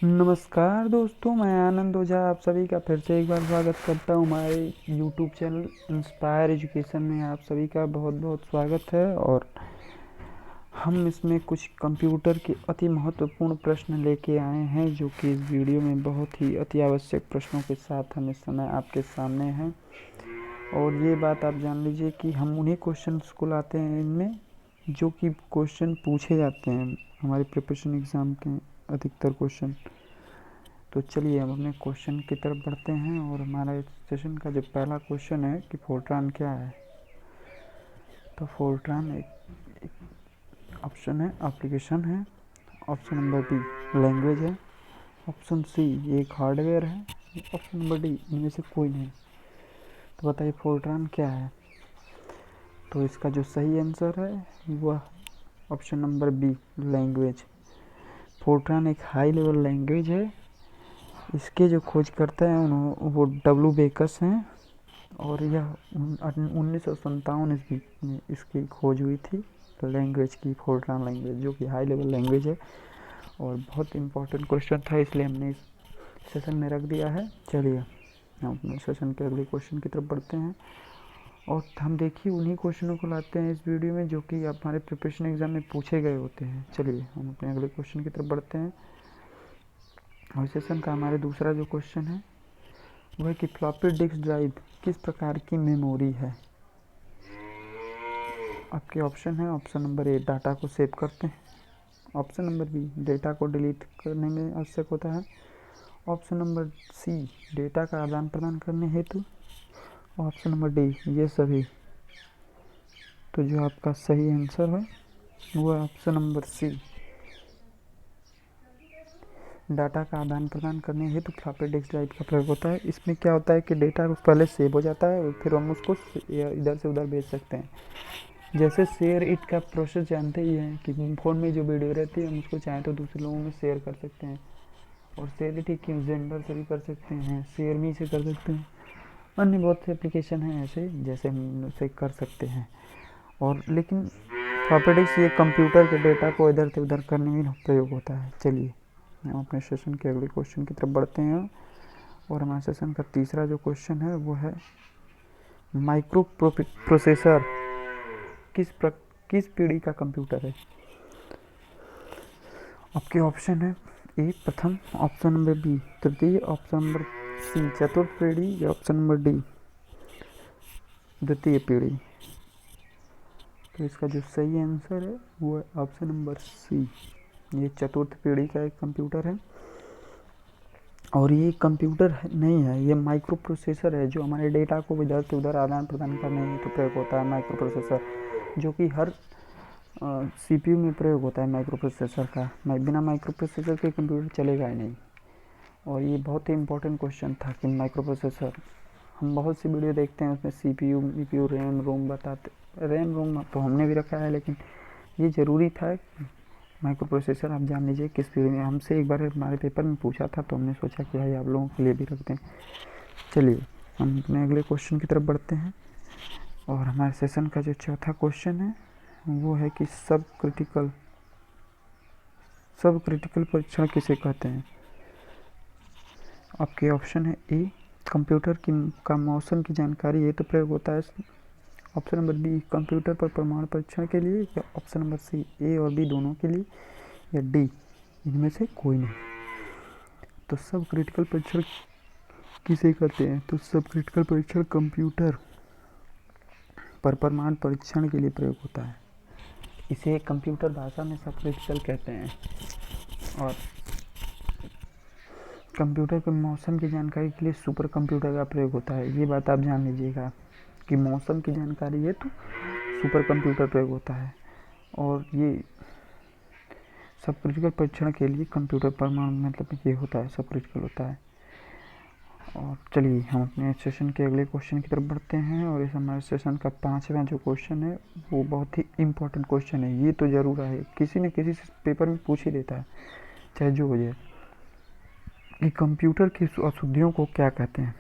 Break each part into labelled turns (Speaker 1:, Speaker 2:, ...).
Speaker 1: नमस्कार दोस्तों, मैं आनंद ओझा आप सभी का फिर से एक बार स्वागत करता हूँ हमारे यूट्यूब चैनल इंस्पायर एजुकेशन में। आप सभी का बहुत बहुत स्वागत है। और हम इसमें कुछ कंप्यूटर के अति महत्वपूर्ण प्रश्न लेके आए हैं, जो कि इस वीडियो में बहुत ही अति आवश्यक प्रश्नों के साथ हम इस समय आपके सामने हैं। और ये बात आप जान लीजिए कि हम उन्हीं क्वेश्चंस को लाते हैं इनमें जो कि क्वेश्चन पूछे जाते हैं हमारे प्रिपरेशन एग्ज़ाम के अधिकतर क्वेश्चन। तो चलिए हम अपने क्वेश्चन की तरफ बढ़ते हैं। और हमारा इस सेशन का जो पहला क्वेश्चन है कि फोर्ट्रान क्या है। तो फोर्ट्रान एक ऑप्शन है, एप्लीकेशन है। ऑप्शन नंबर बी लैंग्वेज है। ऑप्शन सी ये एक हार्डवेयर है। ऑप्शन नंबर डी इनमें से कोई नहीं। तो बताइए फोर्ट्रान क्या है। तो इसका जो सही आंसर है वह option number B language. Fortran एक हाई लेवल लैंग्वेज है। इसके जो खोजकर्ता हैं वो डब्ल्यू बेकस हैं। और यह 1957 ईस्वी में इसकी खोज हुई थी लैंग्वेज की, फोर्ट्रान लैंग्वेज, जो कि हाई लेवल लैंग्वेज है। और बहुत इम्पोर्टेंट क्वेश्चन था, इसलिए हमने इस सेशन में रख दिया है। चलिए हम अपने सेशन के अगले क्वेश्चन की तरफ बढ़ते हैं। और हम देखिए उन्हीं क्वेश्चनों को लाते हैं इस वीडियो में जो कि हमारे प्रिपरेशन एग्जाम में पूछे गए होते हैं। चलिए हम अपने अगले क्वेश्चन की तरफ बढ़ते हैं। और सेशन का हमारे दूसरा जो क्वेश्चन है वह कि फ्लॉपी डिस्क ड्राइव किस प्रकार की मेमोरी है। आपके ऑप्शन है, ऑप्शन नंबर ए डाटा को सेव करते हैं। ऑप्शन नंबर बी डेटा को डिलीट करने में आवश्यक होता है। ऑप्शन नंबर सी डेटा का आदान प्रदान करने हेतु। ऑप्शन नंबर डी ये सभी। तो जो आपका सही आंसर है वो है ऑप्शन नंबर सी, डाटा का आदान प्रदान करने हेतु फ्लॉपी डिस्क ड्राइव का प्रयोग होता है। इसमें क्या होता है कि डेटा पहले सेव हो जाता है और फिर हम उसको इधर से उधर भेज सकते हैं। जैसे शेयर इट का प्रोसेस जानते ही हैं कि फ़ोन में जो वीडियो रहती है हम उसको चाहें तो दूसरे लोगों में शेयर कर सकते हैं। और शेयर इट की जेंडर से भी कर सकते हैं, शेयर मी से कर सकते हैं। अन्य बहुत से एप्लीकेशन हैं ऐसे जैसे हम उसे कर सकते हैं। और लेकिन फ्लॉपी डिस्क ये कंप्यूटर के डेटा को इधर से उधर करने में प्रयोग होता है। चलिए हम अपने सेशन के अगले क्वेश्चन की तरफ बढ़ते हैं। और हमारे सेशन का तीसरा जो क्वेश्चन है वो है माइक्रो प्रोसेसर किस पीढ़ी का कंप्यूटर है। आपके ऑप्शन है ए प्रथम, ऑप्शन नंबर बी तृतीय, ऑप्शन नंबर सी चतुर्थ पीढ़ी, या ऑप्शन नंबर डी द्वितीय पीढ़ी। तो इसका जो सही आंसर है वो है ऑप्शन नंबर सी, ये चतुर्थ पीढ़ी का एक कंप्यूटर है। और ये कंप्यूटर नहीं है, ये माइक्रो प्रोसेसर है जो हमारे डेटा को इधर से उधर आदान प्रदान करने में तो प्रयोग होता है। माइक्रो प्रोसेसर जो कि हर सीपीयू में प्रयोग होता है माइक्रो प्रोसेसर का। बिना माइक्रो प्रोसेसर के कंप्यूटर चलेगा ही नहीं। और ये बहुत ही इम्पोर्टेंट क्वेश्चन था कि माइक्रो प्रोसेसर, हम बहुत सी वीडियो देखते हैं उसमें सीपीयू वीपीयू रैम रोम बताते। रैम रोम तो हमने भी रखा है, लेकिन ये ज़रूरी था माइक्रो प्रोसेसर आप जान लीजिए किस पीढ़ी में। हमसे एक बार हमारे पेपर में पूछा था तो हमने सोचा कि भाई आप लोगों के लिए भी रख दें। चलिए हम अपने अगले क्वेश्चन की तरफ बढ़ते हैं। और हमारे सेशन का जो चौथा क्वेश्चन है वो है कि सब क्रिटिकल परीक्षण किसे कहते हैं। आपके ऑप्शन है ए कंप्यूटर का मौसम की जानकारी हेतु प्रयोग होता है। ऑप्शन नंबर बी कंप्यूटर पर प्रमाण परीक्षण के लिए, या ऑप्शन नंबर सी ए और बी दोनों के लिए, या डी इनमें से कोई नहीं। तो सब क्रिटिकल परीक्षण किसे कहते हैं। तो सब क्रिटिकल परीक्षण कंप्यूटर पर प्रमाण परीक्षण के लिए प्रयोग होता है। इसे कंप्यूटर भाषा में सब क्रिटिकल कहते हैं। और कंप्यूटर के मौसम की जानकारी के लिए सुपर कंप्यूटर का प्रयोग होता है। ये बात आप जान लीजिएगा कि मौसम की जानकारी है तो सुपर कंप्यूटर प्रयोग होता है। और ये सब क्रिटिकल परीक्षण के लिए कंप्यूटर परमाणु मतलब ये होता है, सब क्रिटिकल होता है। और चलिए हम अपने सेशन के अगले क्वेश्चन की तरफ बढ़ते हैं। और इस हमारे सेशन का पांचवा जो क्वेश्चन है वो बहुत ही इम्पोर्टेंट क्वेश्चन है। ये तो ज़रूर है, किसी न किसी पेपर में पूछ ही देता है, चाहे जो हो जाए, कि कंप्यूटर की अशुद्धियों को क्या कहते हैं।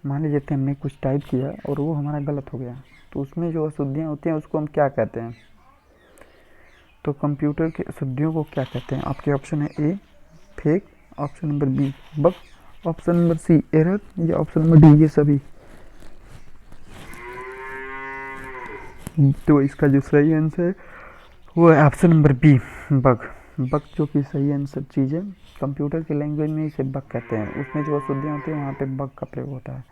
Speaker 1: मान लीजिए हमने कुछ टाइप किया और वो हमारा गलत हो गया, तो उसमें जो अशुद्धियाँ होती हैं उसको हम क्या कहते हैं। तो कंप्यूटर की अशुद्धियों को क्या कहते हैं। आपके ऑप्शन है A fake, option number B bug, option number C error, या ऑप्शन नंबर डी ये सभी। तो इसका जो सही आंसर वो है option number B bug. Bug जो कि सही आंसर चीज़ है। कंप्यूटर की लैंग्वेज में इसे बग कहते हैं, उसमें जो अशुद्धियाँ होती हैं वहाँ पे बग का प्रयोग होता है।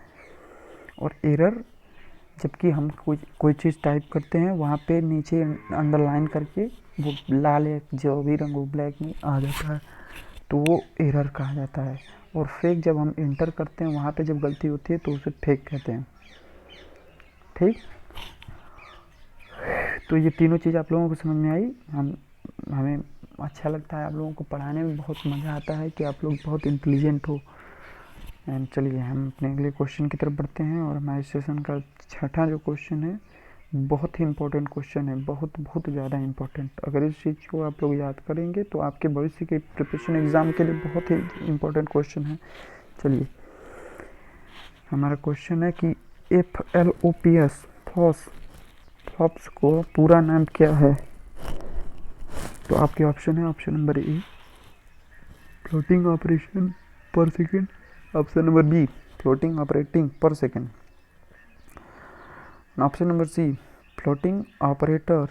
Speaker 1: और एरर जबकि हम कोई चीज़ टाइप करते हैं वहाँ पे नीचे अंडरलाइन करके वो लाल या जो भी रंग वो ब्लैक में आ जाता है, तो वो एरर कहा जाता है। और फेक जब हम इंटर करते हैं वहाँ पे जब गलती होती है तो उसे फेक कहते हैं। ठीक, तो ये तीनों चीज़ आप लोगों को समझ में आई। हमें अच्छा लगता है, आप लोगों को पढ़ाने में बहुत मज़ा आता है कि आप लोग बहुत इंटेलिजेंट हो। एंड चलिए हम अपने अगले क्वेश्चन की तरफ बढ़ते हैं। और हमारे सेशन का छठा जो क्वेश्चन है बहुत ही इम्पोर्टेंट क्वेश्चन है, बहुत बहुत ज़्यादा इम्पोर्टेंट। अगर इस चीज़ को आप लोग याद करेंगे तो आपके भविष्य के प्रिपरेशन एग्ज़ाम के लिए बहुत ही इम्पोर्टेंट क्वेश्चन है। चलिए हमारा क्वेश्चन है कि FLOPS फ्लॉप्स को पूरा नाम क्या है। तो आपके ऑप्शन है, option number A floating operation per second, option number B floating operating per second, option number C floating operator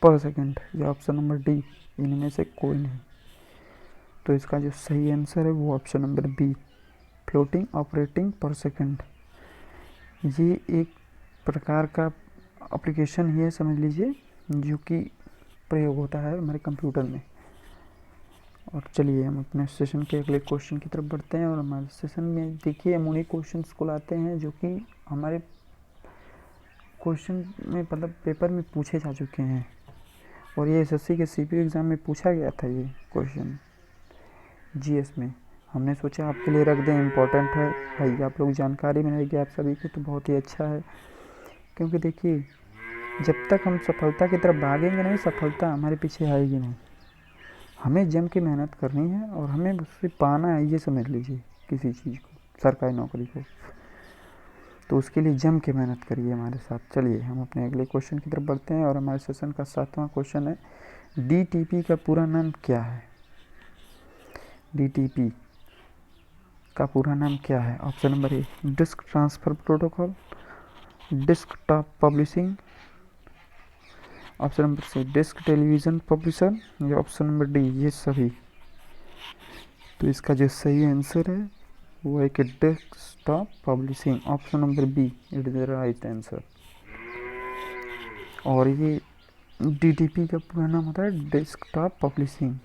Speaker 1: per second, या ऑप्शन नंबर डी इनमें से कोई नहीं। तो इसका जो सही आंसर है वो option number B floating operating per second. ये एक प्रकार का एप्लीकेशन ही है समझ लीजिए, जो कि प्रयोग होता है हमारे कंप्यूटर में। और चलिए हम अपने सेशन के अगले क्वेश्चन की तरफ बढ़ते हैं। और हमारे सेशन में देखिए हम उन्हीं क्वेश्चंस को लाते हैं जो कि हमारे क्वेश्चन में मतलब पेपर में पूछे जा चुके हैं। और ये एसएससी के सीपीयू एग्ज़ाम में पूछा गया था ये क्वेश्चन जीएस में। हमने सोचा आपके लिए रख दें, इम्पोर्टेंट है भाई, आप लोग जानकारी में रहेगी आप सभी की तो बहुत ही अच्छा है। क्योंकि देखिए जब तक हम सफलता की तरफ भागेंगे नहीं, सफलता हमारे पीछे आएगी नहीं। हमें जम के मेहनत करनी है और हमें उससे पाना है, ये समझ लीजिए किसी चीज़ को, सरकारी नौकरी को। तो उसके लिए जम के मेहनत करिए हमारे साथ। चलिए हम अपने अगले क्वेश्चन की तरफ बढ़ते हैं। और हमारे सेशन का 7वां क्वेश्चन है, DTP का पूरा नाम क्या है। DTP का पूरा नाम क्या है। Option number A disk transfer protocol, desktop publishing, option number C disk television publisher, या ऑप्शन नंबर डी ये सभी। तो इसका जो सही आंसर है वो है कि desktop publishing, option number B it is the right answer. और ये DTP का पूरा नाम होता है डेस्कटॉप पब्लिशिंग।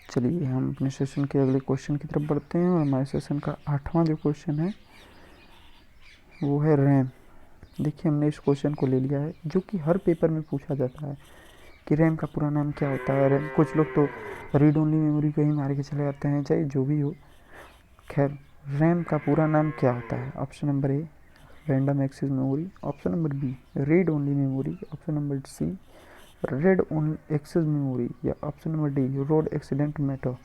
Speaker 1: चलिए हम अपने सेशन के अगले क्वेश्चन की तरफ बढ़ते हैं। और हमारे सेशन का 8वां जो क्वेश्चन है वो है रैम। देखिए हमने इस क्वेश्चन को ले लिया है जो कि हर पेपर में पूछा जाता है कि रैम का पूरा नाम क्या होता है। रैम कुछ लोग तो रीड ओनली मेमोरी को ही मार के चले जाते हैं, चाहे जो भी हो। खैर रैम का पूरा नाम क्या होता है। Option number A random access memory, option number B read only memory, option number C read only access memory, या option number D road accident matter.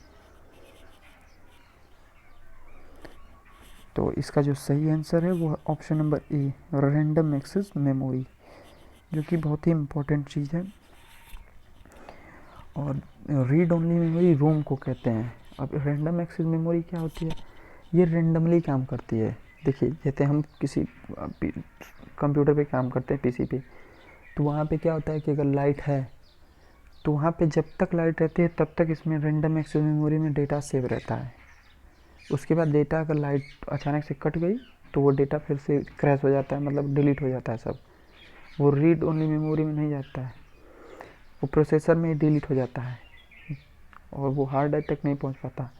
Speaker 1: तो इसका जो सही आंसर है वो option number A random access memory, जो कि बहुत ही इम्पोर्टेंट चीज़ है। और रीड ओनली मेमोरी रोम को कहते हैं। अब रैंडम एक्सेस मेमोरी क्या होती है, ये रेंडमली काम करती है। देखिए जैसे हम किसी कंप्यूटर पे काम करते हैं पीसी पे, तो वहाँ पे क्या होता है कि अगर लाइट है तो वहाँ पे जब तक लाइट रहती है तब तक इसमें रैंडम एक्सेस मेमोरी में डेटा सेव रहता है। उसके बाद डेटा अगर लाइट अचानक से कट गई तो वो डेटा फिर से क्रैश हो जाता है, मतलब डिलीट हो जाता है सब। वो रीड ओनली मेमोरी में नहीं जाता है, वो प्रोसेसर में ही डिलीट हो जाता है और वो हार्ड ड्राइव तक नहीं पहुँच पाता।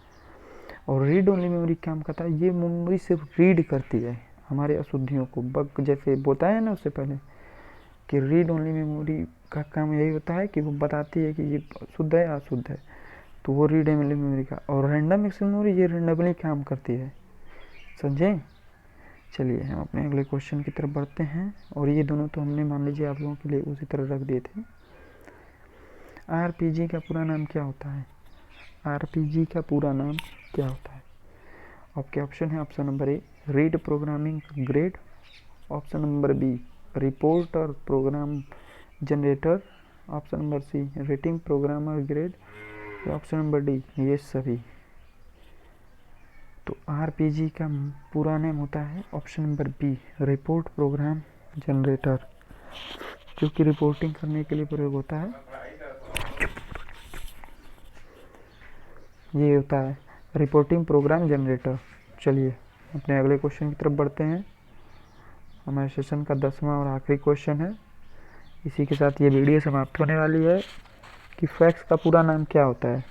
Speaker 1: और रीड ओनली मेमोरी काम करता है, ये मेमोरी सिर्फ रीड करती है हमारे अशुद्धियों को। बग जैसे बताया ना उससे पहले कि रीड ओनली मेमोरी का काम यही होता है कि वो बताती है कि ये शुद्ध है या अशुद्ध है, तो वो रीड ओनली मेमोरी का। और रैंडम एक्सेस मेमोरी ये रैंडमली काम करती है, समझें। चलिए हम अपने अगले क्वेश्चन की तरफ बढ़ते हैं। और ये दोनों तो हमने मान लीजिए आप लोगों के लिए उसी तरह रख दिए थे। RPG का पूरा नाम क्या होता है। RPG का पूरा नाम क्या होता है। आपके ऑप्शन है, option number A read programming grade, option number B report और program generator, option number C rating programmer grade, option number D ये सभी। तो आरपीजी का पूरा नेम होता है option number B report program generator, जो कि रिपोर्टिंग करने के लिए प्रयोग होता है। ये होता है रिपोर्टिंग प्रोग्राम जनरेटर। चलिए अपने अगले क्वेश्चन की तरफ बढ़ते हैं। हमारे सेशन का 10वां और आखिरी क्वेश्चन है। इसी के साथ ये वीडियो समाप्त होने वाली है कि फैक्स का पूरा नाम क्या होता है।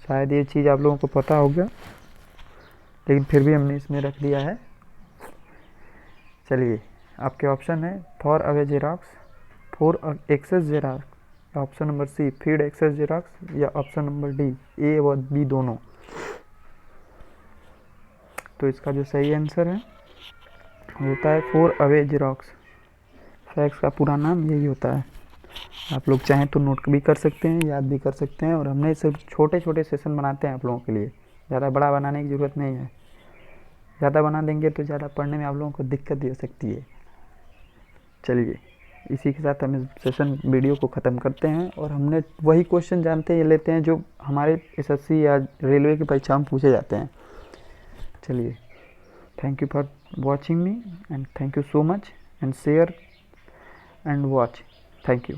Speaker 1: शायद ये चीज़ आप लोगों को पता होगा, लेकिन फिर भी हमने इसमें रख दिया है। चलिए आपके ऑप्शन है for away Xerox, for access Xerox, option number C feed access Xerox, या ऑप्शन नंबर डी ए और बी दोनों। तो इसका जो सही आंसर है होता है फॉर अवे जेरॉक्स। फैक्स का पूरा नाम यही होता है। आप लोग चाहें तो नोट भी कर सकते हैं, याद भी कर सकते हैं, और हमने सिर्फ छोटे छोटे सेशन बनाते हैं आप लोगों के लिए, ज़्यादा बड़ा बनाने की ज़रूरत नहीं है। ज़्यादा बना देंगे तो ज़्यादा पढ़ने में आप लोगों को दिक्कत भी हो सकती है। चलिए इसी के साथ हम इस सेशन वीडियो को ख़त्म करते हैं, और हमने वही क्वेश्चन जानते हैं लेते हैं जो हमारे एसएससी या रेलवे की परीक्षा में पूछे जाते हैं। चलिए thank you for watching me, and thank you so much, and share and watch. Thank you.